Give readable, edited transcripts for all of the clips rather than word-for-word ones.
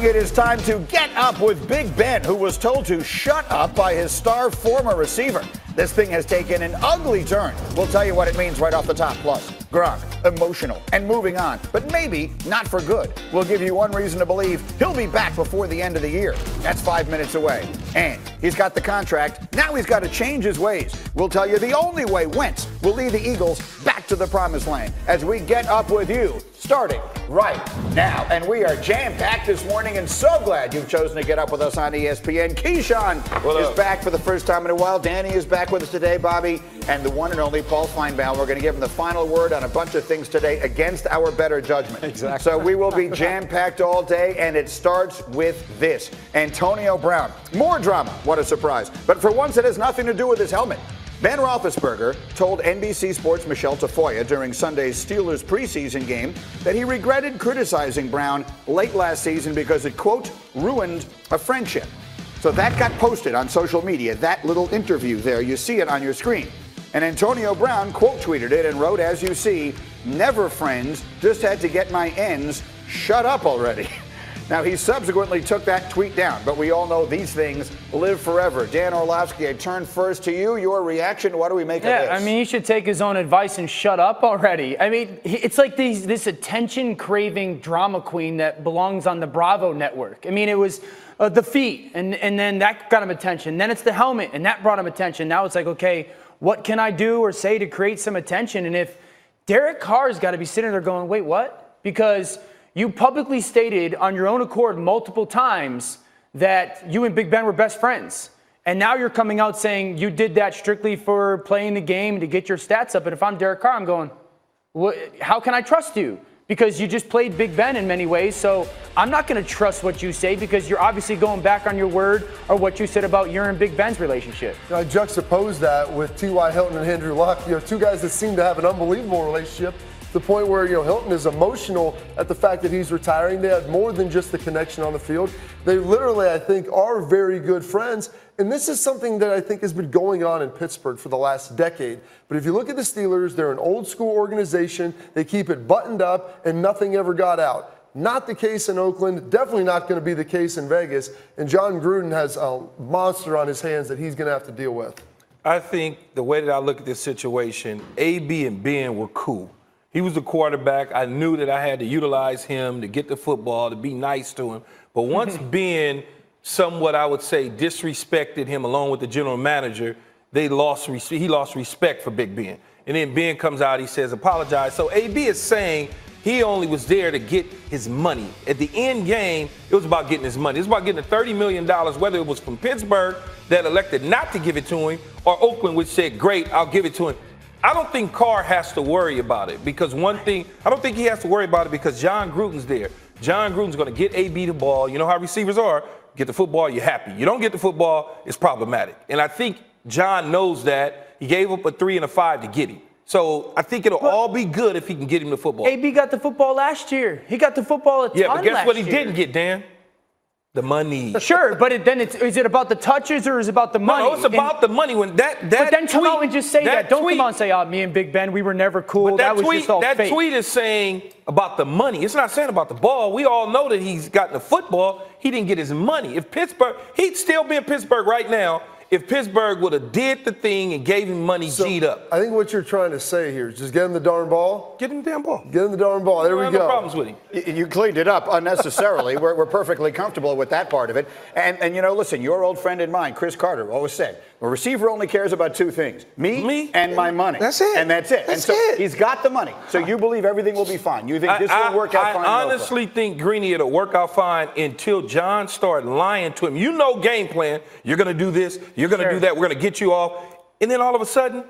it is time to get up with Big Ben, who was told to shut up by his star former receiver. This thing has taken an ugly turn. We'll tell you what it means right off the top. Plus, Gronk, emotional and moving on, but maybe not for good. We'll give you one reason to believe he'll be back before the end of the year. That's 5 minutes away. And he's got the contract. Now he's got to change his ways. We'll tell you the only way Wentz will lead the Eagles back to the promised land as we get up with you, starting right now. And we are jam-packed this morning and so glad you've chosen to get up with us on ESPN. Keyshawn is back for the first time in a while. Danny is back with us today, Bobby, and the one and only Paul Feinbaum. We're going to give him the final word on a bunch of things today against our better judgment. Exactly. So we will be jam-packed all day, and it starts with this. Antonio Brown. More drama. What a surprise. But for once, it has nothing to do with his helmet. Ben Roethlisberger told NBC Sports' Michelle Tafoya during Sunday's Steelers preseason game that he regretted criticizing Brown late last season because it, quote, ruined a friendship. So that got posted on social media, that little interview there. You see it on your screen. And Antonio Brown quote tweeted it and wrote, as you see, never friends, just had to get my ends, shut up already. Now, he subsequently took that tweet down, but we all know these things live forever. Dan Orlovsky, I turn first to you. Your reaction, what do we make of this? I mean, he should take his own advice and shut up already. I mean, it's like this attention-craving drama queen that belongs on the Bravo network. I mean, it was the feet, and then that got him attention. Then it's the helmet, and that brought him attention. Now it's like, okay, what can I do or say to create some attention? And if Derek Carr's got to be sitting there going, wait, what? Because you publicly stated on your own accord multiple times that you and Big Ben were best friends. And now you're coming out saying you did that strictly for playing the game to get your stats up. And if I'm Derek Carr, I'm going, how can I trust you? Because you just played Big Ben in many ways. So I'm not going to trust what you say because you're obviously going back on your word or what you said about your and Big Ben's relationship. I juxtapose that with T.Y. Hilton and Andrew Luck, two guys that seem to have an unbelievable relationship. The point where Hilton is emotional at the fact that he's retiring. They had more than just the connection on the field. They literally, I think, are very good friends. And this is something that I think has been going on in Pittsburgh for the last decade. But if you look at the Steelers, they're an old school organization. They keep it buttoned up and nothing ever got out. Not the case in Oakland, definitely not going to be the case in Vegas. And John Gruden has a monster on his hands that he's going to have to deal with. I think the way that I look at this situation, AB and Ben were cool. He was the quarterback. I knew that I had to utilize him to get the football, to be nice to him. But once Ben somewhat, I would say, disrespected him along with the general manager, he lost respect for Big Ben. And then Ben comes out, he says, apologize. So AB is saying he only was there to get his money. At the end game, it was about getting his money. It was about getting the $30 million, whether it was from Pittsburgh that elected not to give it to him or Oakland, which said, great, I'll give it to him. I don't think Carr has to worry about it because one thing, I don't think he has to worry about it because John Gruden's there. John Gruden's going to get AB the ball. You know how receivers are. Get the football, you're happy. You don't get the football, it's problematic. And I think John knows that. He gave up a 3 and a 5 to get him. So I think it'll all be good if he can get him the football. AB got the football last year. He got the football a ton Yeah, but guess what he last year. didn't get, Dan? The money. Sure, but is it about the touches or is it about the money? No, it's about the money. When that but then come tweet, out and just say that. Don't come out and say, oh, me and Big Ben, we were never cool. But that was tweet, just all fake. That tweet is saying about the money. It's not saying about the ball. We all know that he's gotten the football. He didn't get his money. If Pittsburgh, he'd still be in Pittsburgh right now if Pittsburgh would have did the thing and gave him money G'd up. I think what you're trying to say here is just get him the darn ball. Get him the damn ball. Get him the darn ball. There we go. No problems with him. You cleaned it up unnecessarily. we're perfectly comfortable with that part of it. And listen, your old friend and mine, Chris Carter, always said, a receiver only cares about two things, me and my money. That's it. And that's it. That's and so it. He's got the money. So you believe everything will be fine. You think this will work out fine? I honestly think Greeny it'll work out fine until John started lying to him. You know game plan. You're going to do this. You're going to do that. We're going to get you off. And then all of a sudden,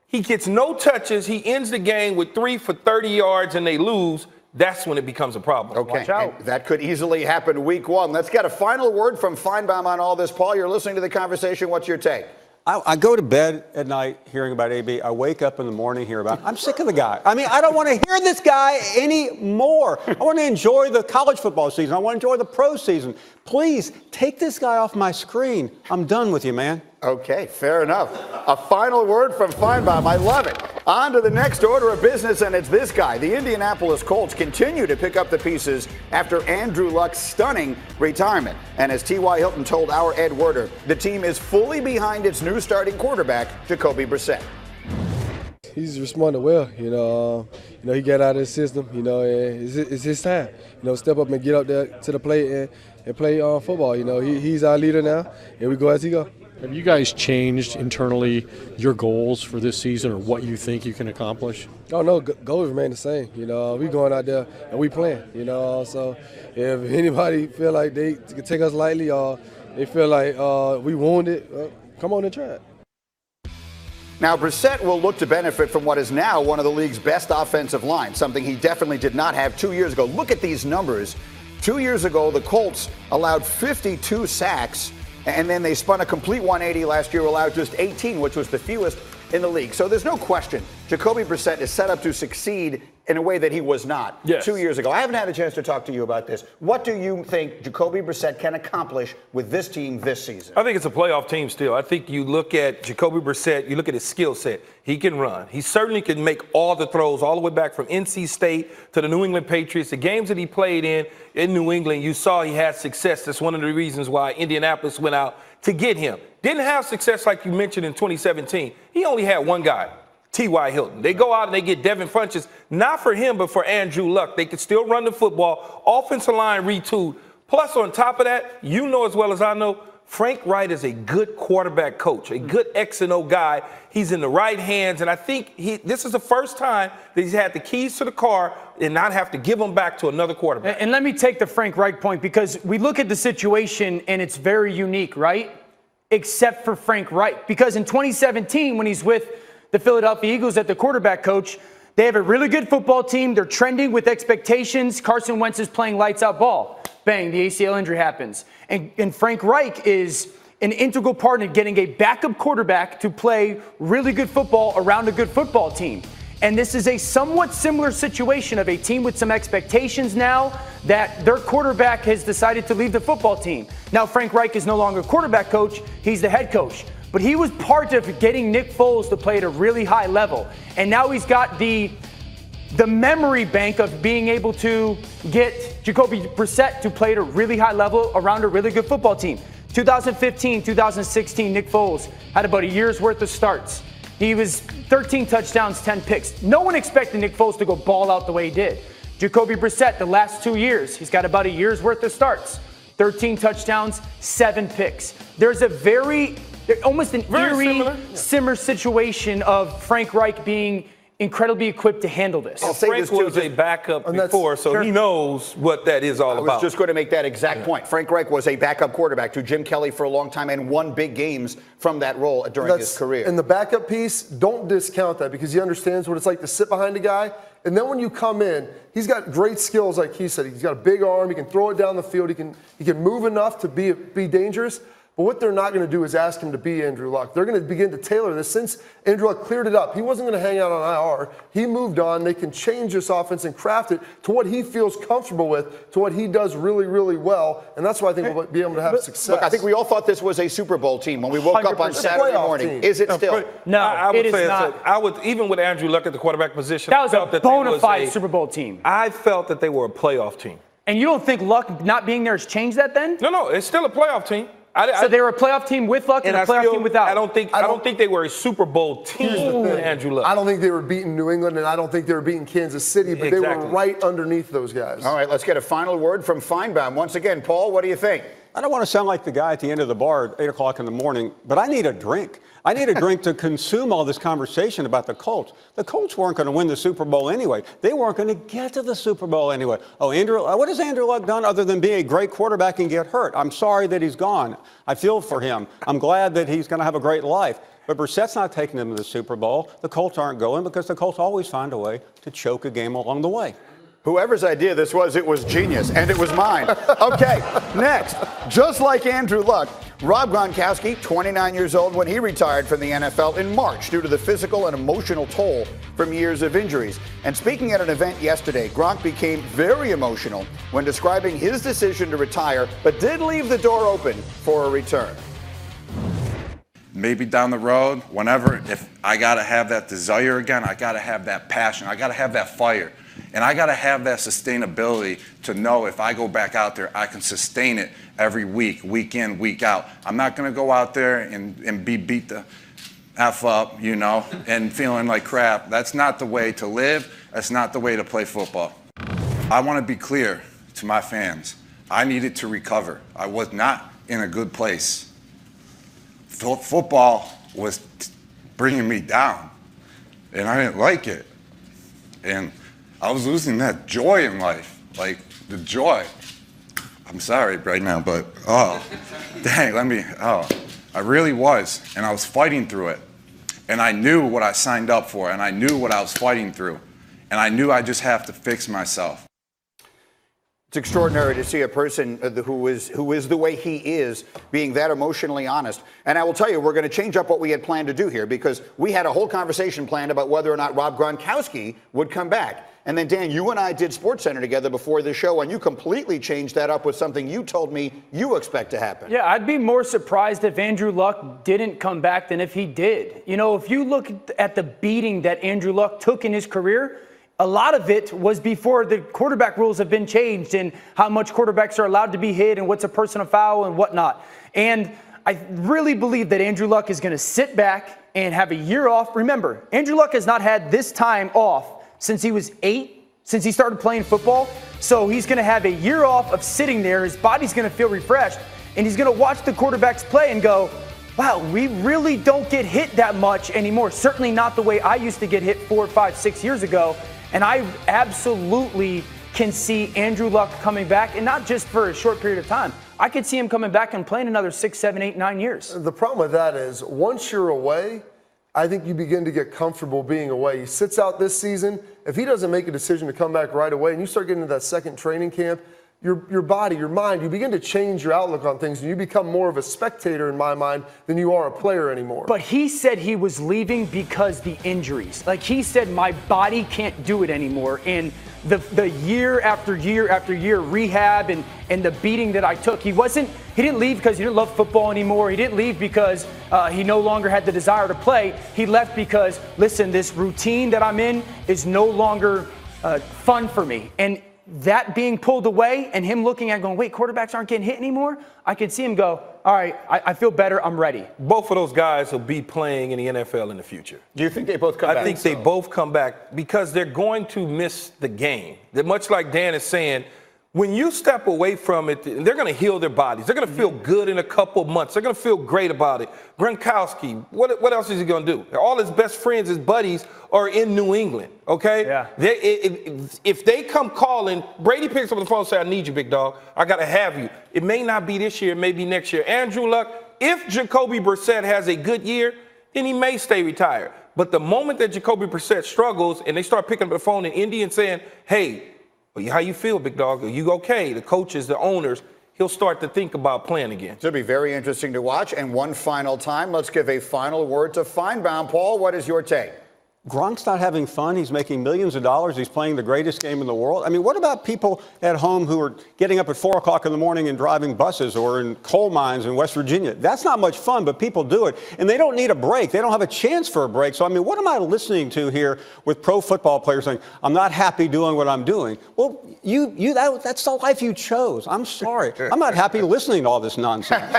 he gets no touches. He ends the game with 3 for 30 yards and they lose. That's when it becomes a problem. Okay, Watch out. And that could easily happen week one. Let's get a final word from Feinbaum on all this. Paul, you're listening to the conversation. What's your take? I go to bed at night hearing about AB. I wake up in the morning hearing about it. I'm sick of the guy. I mean, I don't want to hear this guy anymore. I want to enjoy the college football season. I want to enjoy the pro season. Please take this guy off my screen. I'm done with you, man. Okay, fair enough. A final word from Feinbaum. I love it. On to the next order of business, and it's this guy. The Indianapolis Colts continue to pick up the pieces after Andrew Luck's stunning retirement. And as T.Y. Hilton told our Ed Werder, the team is fully behind its new starting quarterback, Jacoby Brissett. He's responded well. He got out of the system. It's his time. Step up and get up there to the plate and play football. He's our leader now, and we go as he go. Have you guys changed internally your goals for this season or what you think you can accomplish? Oh, no, goals remain the same. We going out there and we playing, So if anybody feel like they can take us lightly or they feel like we wounded, come on and try it. Now, Brissett will look to benefit from what is now one of the league's best offensive lines, something he definitely did not have 2 years ago. Look at these numbers. 2 years ago, the Colts allowed 52 sacks, and then they spun a complete 180 last year, allowed just 18, which was the fewest in the league. So there's no question Jacoby Brissett is set up to succeed in a way that he was not 2 years ago. I haven't had a chance to talk to you about this. What do you think Jacoby Brissett can accomplish with this team this season? I think it's a playoff team still. I think you look at Jacoby Brissett, you look at his skill set. He can run. He certainly can make all the throws all the way back from NC State to the New England Patriots. The games that he played in New England, you saw he had success. That's one of the reasons why Indianapolis went out to get him. Didn't have success like you mentioned in 2017. He only had one guy, T.Y. Hilton. They go out and they get Devin Funchess, not for him, but for Andrew Luck. They could still run the football. Offensive line retooled. Plus, on top of that, you know as well as I know, Frank Wright is a good quarterback coach, a good X and O guy. He's in the right hands, and I think this is the first time that he's had the keys to the car and not have to give them back to another quarterback. And let me take the Frank Wright point, because we look at the situation and it's very unique, right? Except for Frank Wright, because in 2017, when he's with the Philadelphia Eagles at the quarterback coach, they have a really good football team. They're trending with expectations. Carson Wentz is playing lights out ball. Bang, the ACL injury happens. And Frank Reich is an integral part in getting a backup quarterback to play really good football around a good football team. And this is a somewhat similar situation of a team with some expectations now that their quarterback has decided to leave the football team. Now, Frank Reich is no longer quarterback coach. He's the head coach. But he was part of getting Nick Foles to play at a really high level. And now he's got the memory bank of being able to get Jacoby Brissett to play at a really high level around a really good football team. 2015, 2016, Nick Foles had about a year's worth of starts. He was 13 touchdowns, 10 picks. No one expected Nick Foles to go ball out the way he did. Jacoby Brissett, the last 2 years, he's got about a year's worth of starts. 13 touchdowns, 7 picks. There's almost an eerie, similar situation of Frank Reich being incredibly equipped to handle this. Frank was a backup before, so he knows what that is all about. I was just going to make that exact point. Frank Reich was a backup quarterback to Jim Kelly for a long time and won big games from that role during his career. And the backup piece, don't discount that, because he understands what it's like to sit behind a guy. And then when you come in, he's got great skills, like he said. He's got a big arm. He can throw it down the field. He can move enough to be dangerous. But what they're not going to do is ask him to be Andrew Luck. They're going to begin to tailor this. Since Andrew Luck cleared it up, he wasn't going to hang out on IR. He moved on. They can change this offense and craft it to what he feels comfortable with, to what he does really, really well. And that's why I think we'll be able to have success. Look, I think we all thought this was a Super Bowl team when we woke up on Saturday morning. Team. Is it still? No, I would it is not. I would, even with Andrew Luck at the quarterback position, that was a bona fide Super Bowl team. I felt that they were a playoff team. And you don't think Luck not being there has changed that then? No, it's still a playoff team. So they were a playoff team with Luck and a playoff team without. I don't think they were a Super Bowl team with Andrew Luck. I don't think they were beating New England, and I don't think they were beating Kansas City, but they were right underneath those guys. All right, let's get a final word from Feinbaum. Once again, Paul, what do you think? I don't want to sound like the guy at the end of the bar at 8 o'clock in the morning, but I need a drink. I need a drink to consume all this conversation about the Colts. The Colts weren't going to win the Super Bowl anyway. They weren't going to get to the Super Bowl anyway. Oh, what has Andrew Luck done other than be a great quarterback and get hurt? I'm sorry that he's gone. I feel for him. I'm glad that he's going to have a great life. But Brissett's not taking them to the Super Bowl. The Colts aren't going because the Colts always find a way to choke a game along the way. Whoever's idea this was, it was genius, and it was mine. Okay, next, just like Andrew Luck, Rob Gronkowski, 29 years old when he retired from the NFL in March due to the physical and emotional toll from years of injuries. And speaking at an event yesterday, Gronk became very emotional when describing his decision to retire, but did leave the door open for a return. maybe down the road, whenever, if I got to have that desire again, I got to have that passion, I got to have that fire. And I got to have that sustainability to know if I go back out there, I can sustain it every week, week in, week out. I'm not going to go out there and be beat the F up, you know, and feeling like crap. That's not the way to live. That's not the way to play football. I want to be clear to my fans. I needed to recover. I was not in a good place. Football was bringing me down, and I didn't like it. And I was losing that joy in life, like the joy. I'm sorry right now, but oh, dang, I really was, and I was fighting through it. And I knew what I signed up for, and I knew what I was fighting through. And I knew I just have to fix myself. It's extraordinary to see a person who is the way he is being that emotionally honest. And I will tell you, we're going to change up what we had planned to do here, because we had a whole conversation planned about whether or not Rob Gronkowski would come back. And then, Dan, you and I did SportsCenter together before the show, and you completely changed that up with something you told me you expect to happen. Yeah, I'd be more surprised if Andrew Luck didn't come back than if he did. You know, if you look at the beating that Andrew Luck took in his career, a lot of it was before the quarterback rules have been changed and how much quarterbacks are allowed to be hit and what's a personal foul and whatnot. And I really believe that Andrew Luck is going to sit back and have a year off. Remember, Andrew Luck has not had this time off since he was 8, since he started playing football. So he's going to have a year off of sitting there. His body's going to feel refreshed, and he's going to watch the quarterbacks play and go, wow, we really don't get hit that much anymore. Certainly not the way I used to get hit 4, 5, 6 years ago. And I absolutely can see Andrew Luck coming back, and not just for a short period of time. I could see him coming back and playing another 6, 7, 8, 9 years. The problem with that is once you're away, I think you begin to get comfortable being away. He sits out this season. If he doesn't make a decision to come back right away and you start getting into that second training camp, your body, your mind, you begin to change your outlook on things, and you become more of a spectator in my mind than you are a player anymore. But he said he was leaving because the injuries. Like he said, my body can't do it anymore. And the year after year after year rehab and the beating that I took, he didn't leave because he didn't love football anymore. He didn't leave because he no longer had the desire to play. He left because, listen, this routine that I'm in is no longer fun for me. And that being pulled away and him looking at going, wait, quarterbacks aren't getting hit anymore? I could see him go, all right, I feel better, I'm ready. Both of those guys will be playing in the NFL in the future. Do you think they both come back? I think they both come back because they're going to miss the game. They're much like Dan is saying, when you step away from it, they're going to heal their bodies. They're going to feel good in a couple months. They're going to feel great about it. Gronkowski, what else is he going to do? All his best friends, his buddies, are in New England, okay? Yeah. If they come calling, Brady picks up the phone and says, I need you, big dog. I got to have you. It may not be this year. It may be next year. Andrew Luck, if Jacoby Brissett has a good year, then he may stay retired. But the moment that Jacoby Brissett struggles and they start picking up the phone in Indy and saying, hey, how you feel, big dog? Are you okay? The coaches, the owners, he'll start to think about playing again. It'll be very interesting to watch. And one final time, let's give a final word to Feinbaum. Paul, what is your take? Gronk's not having fun. He's making millions of dollars. He's playing the greatest game in the world. I mean, what about people at home who are getting up at 4 o'clock in the morning and driving buses or in coal mines in West Virginia? That's not much fun, but people do it. And they don't need a break. They don't have a chance for a break. So, I mean, what am I listening to here with pro football players saying, I'm not happy doing what I'm doing? Well, that's the life you chose. I'm sorry. I'm not happy listening to all this nonsense.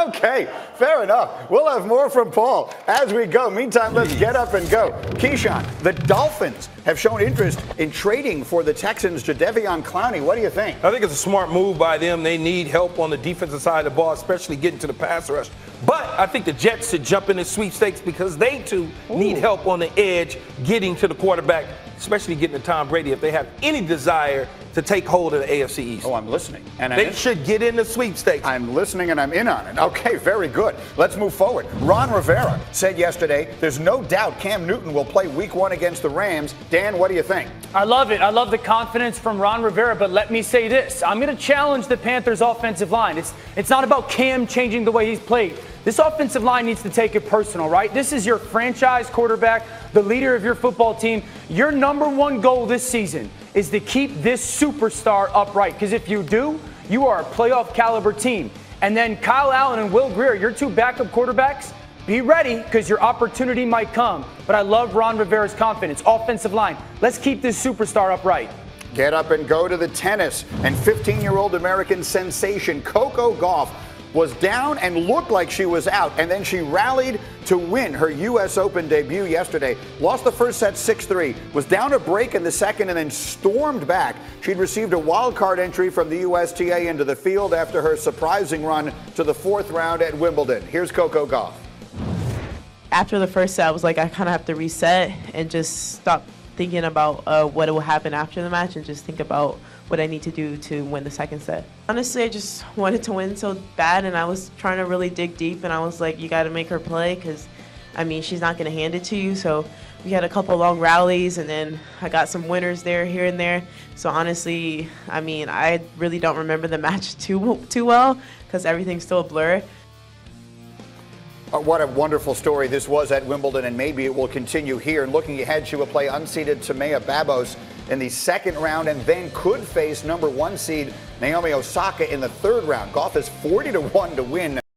Okay, fair enough. We'll have more from Paul as we go. Meantime, let's get up and go. Keyshawn, the Dolphins have shown interest in trading for the Texans' Jadeveon Clowney. What do you think? I think it's a smart move by them. They need help on the defensive side of the ball, especially getting to the pass rush. But I think the Jets should jump in the sweepstakes because they, too, need help on the edge getting to the quarterback, especially getting to Tom Brady if they have any desire to take hold of the AFC East. Oh, I'm listening. And they should get in the sweepstakes. I'm listening and I'm in on it. Okay, very good. Let's move forward. Ron Rivera said yesterday there's no doubt Cam Newton will play week 1 against the Rams. Dan, what do you think? I love it. I love the confidence from Ron Rivera, but let me say this. I'm going to challenge the Panthers' offensive line. It's not about Cam changing the way he's played. This offensive line needs to take it personal, right? This is your franchise quarterback, the leader of your football team. Your number one goal this season is to keep this superstar upright. Because if you do, you are a playoff caliber team. And then Kyle Allen and Will Grier, your two backup quarterbacks, be ready because your opportunity might come. But I love Ron Rivera's confidence. Offensive line, let's keep this superstar upright. Get up and go to the tennis. And 15-year-old American sensation Coco Gauff was down and looked like she was out, and then she rallied to win her U.S. Open debut yesterday. Lost the first set 6-3, was down a break in the second, and then stormed back. She'd received a wild card entry from the USTA into the field after her surprising run to the fourth round at Wimbledon. Here's Coco Gauff. After the first set, I was like, I kind of have to reset and just stop thinking about what will happen after the match and just think about what I need to do to win the second set. Honestly, I just wanted to win so bad, and I was trying to really dig deep, and I was like, you got to make her play because, I mean, she's not going to hand it to you. So we had a couple long rallies, and then I got some winners there, here and there. So honestly, I mean, I really don't remember the match too well because everything's still a blur. What a wonderful story this was at Wimbledon, and maybe it will continue here. And looking ahead, she will play unseeded Tamea Babos in the second round and then could face number 1 seed Naomi Osaka in the third round. Gauff is 40-1 to win.